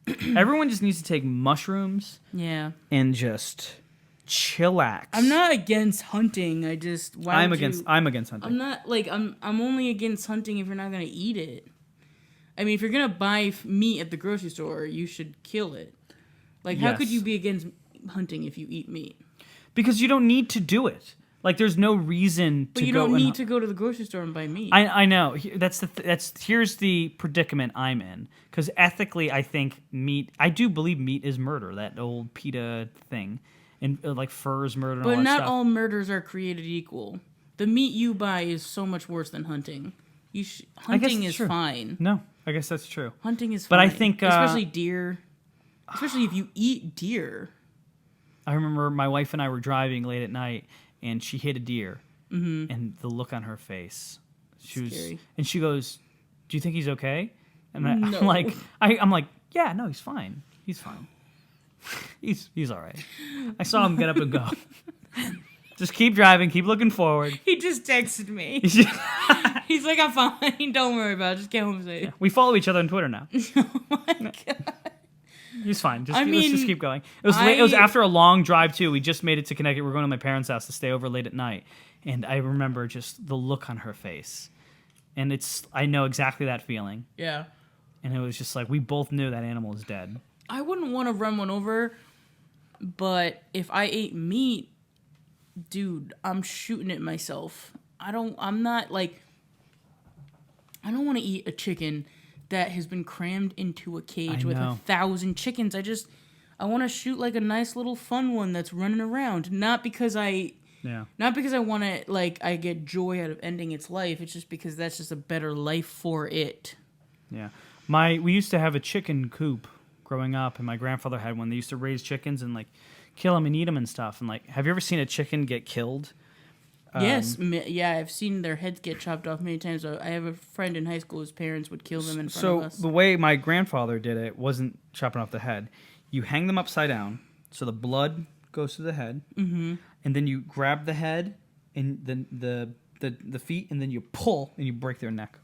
Everyone just needs to take mushrooms. Yeah. And just chillax. I'm not against hunting. I'm against hunting. I'm not like I'm only against hunting if you're not gonna eat it. I mean, if you're gonna buy meat at the grocery store, you should kill it. Like, how could you be against hunting if you eat meat? Because you don't need to do it. Like, there's no reason to go. But you don't need to go to the grocery store and buy meat. I know. Here's the predicament I'm in. Because ethically, I think meat. I do believe meat is murder. That old PETA thing, and like fur is murder. And but all that not stuff. all murders are created equal. The meat you buy is so much worse than hunting. Hunting is fine. No, I guess that's true. Hunting is fine. But I think especially deer. Especially if you eat deer. I remember my wife and I were driving late at night. And she hit a deer, and the look on her face, Scary. And she goes, "Do you think he's okay?" And No. I'm like, "Yeah, no, he's fine. He's fine. he's all right." I saw him get up and go. Just keep driving, keep looking forward. He just texted me. He's like, "I'm fine. Don't worry about it. Just get home safe." Yeah, we follow each other on Twitter now. Oh my god. He's fine. Let's just keep going. It was after a long drive too. We just made it to Connecticut. We're going to my parents' house to stay over late at night, and I remember just the look on her face, and I know exactly that feeling. Yeah. And it was just like we both knew that animal is dead. I wouldn't want to run one over, but if I ate meat, dude, I'm shooting it myself. I don't want to eat a chicken that has been crammed into a cage with 1,000 chickens. I want to shoot like a nice little fun one that's running around. Not because I want to, like, I get joy out of ending its life. It's just because that's just a better life for it. Yeah. We used to have a chicken coop growing up, and my grandfather had one. They used to raise chickens and, like, kill them and eat them and stuff. And, like, have you ever seen a chicken get killed? Yes, yeah, I've seen their heads get chopped off many times. I have a friend in high school whose parents would kill them in front of us. So the way my grandfather did it wasn't chopping off the head. You hang them upside down, so the blood goes to the head, and then you grab the head and then the feet, and then you pull and you break their neck.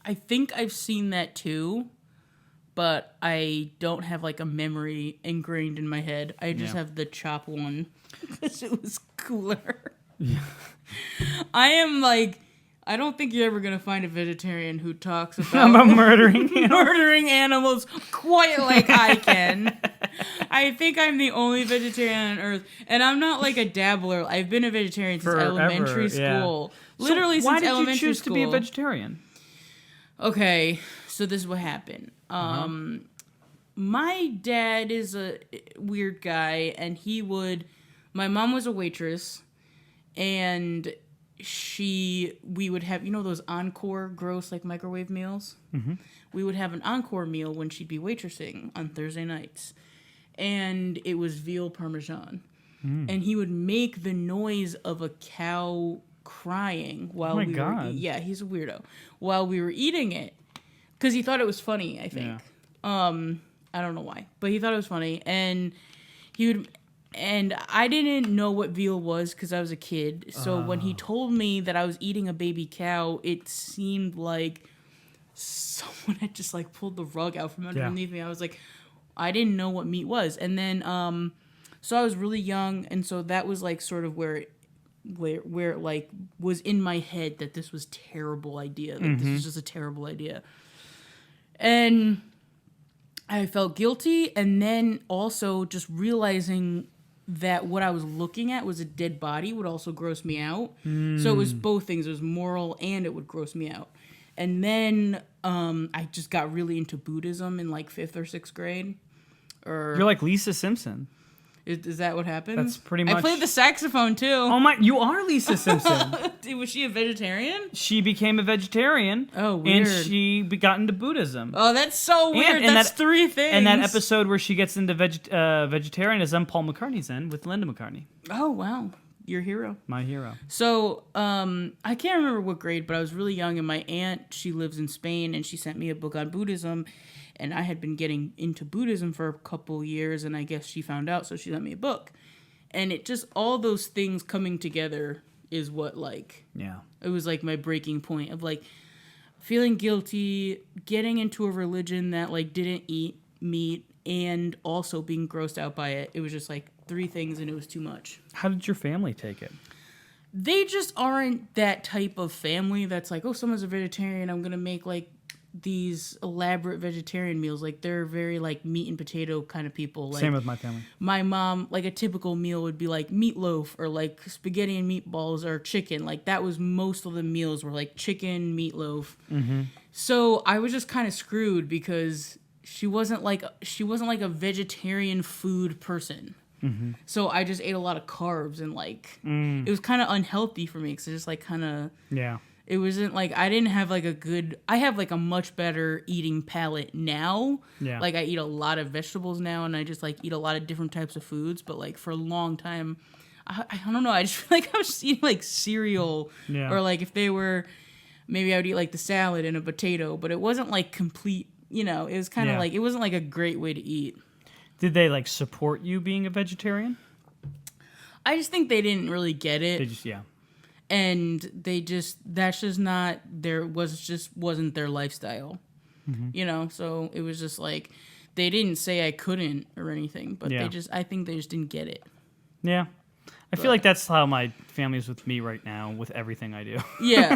I think I've seen that too, but I don't have like a memory ingrained in my head. I just have the chop one because it was cooler. Yeah. I don't think you're ever going to find a vegetarian who talks about murdering animals quite like I can. I think I'm the only vegetarian on earth. And I'm not like a dabbler. I've been a vegetarian since elementary school. Yeah. Literally since elementary school. Why did you choose to be a vegetarian? Okay, so this is what happened. My dad is a weird guy, and my mom was a waitress, and we would have, those Encore gross, like, microwave meals? Mm-hmm. We would have an Encore meal when she'd be waitressing on Thursday nights. And it was veal parmesan. Mm. And he would make the noise of a cow crying while we were... Yeah, he's a weirdo. While we were eating it. Because he thought it was funny, I think. Yeah. I don't know why. But he thought it was funny. And And I didn't know what veal was because I was a kid. So when he told me that I was eating a baby cow, it seemed like someone had just like pulled the rug out from underneath me. I was like, I didn't know what meat was. And then, so I was really young. And so that was like sort of where it like was in my head that this was a terrible idea. Like this was just a terrible idea. And I felt guilty. And then also just realizing that what I was looking at was a dead body would also gross me out. So it was both things. It was moral and it would gross me out. And then I just got really into Buddhism in like 5th or 6th grade. You're like Lisa Simpson. Is that what happened? That's pretty much... I played the saxophone too. Oh my, you are Lisa Simpson. Was she a vegetarian? She became a vegetarian. Oh, weird. And she got into Buddhism. Oh, that's so weird. And that's 3 things. And that episode where she gets into vegetarianism, Paul McCartney's in with Linda McCartney. Oh, wow. Your hero. My hero. So, I can't remember what grade, but I was really young, and my aunt, she lives in Spain, and she sent me a book on Buddhism, and I had been getting into Buddhism for a couple years, and I guess she found out, so she sent me a book. And it just, all those things coming together is what, like... Yeah. It was, like, my breaking point of, like, feeling guilty, getting into a religion that, like, didn't eat meat and also being grossed out by it. It was just like 3 things and it was too much. How did your family take it? They just aren't that type of family that's like, oh, someone's a vegetarian, I'm going to make like these elaborate vegetarian meals. Like they're very like meat and potato kind of people. Like, Same with my family. my mom, like a typical meal would be like meatloaf or like spaghetti and meatballs or chicken. Like that was most of the meals were like chicken, meatloaf. Mm-hmm. So I was just kind of screwed because she wasn't like a vegetarian food person. Mm-hmm. So I just ate a lot of carbs and like it was kind of unhealthy for me because it just like kind of it wasn't like I didn't have like I have like a much better eating palate now. Yeah. Like I eat a lot of vegetables now and I just like eat a lot of different types of foods. But like for a long time, I don't know. I just feel like I was just eating like cereal or like if they were, maybe I would eat like the salad and a potato, but it wasn't like complete, it was kind of like, it wasn't like a great way to eat. Did they like support you being a vegetarian? I just think they didn't really get it. They just, and that's just not wasn't their lifestyle. Mm-hmm. So it was just like they didn't say I couldn't or anything, but I think they just didn't get it. I feel like that's how my family is with me right now with everything I do.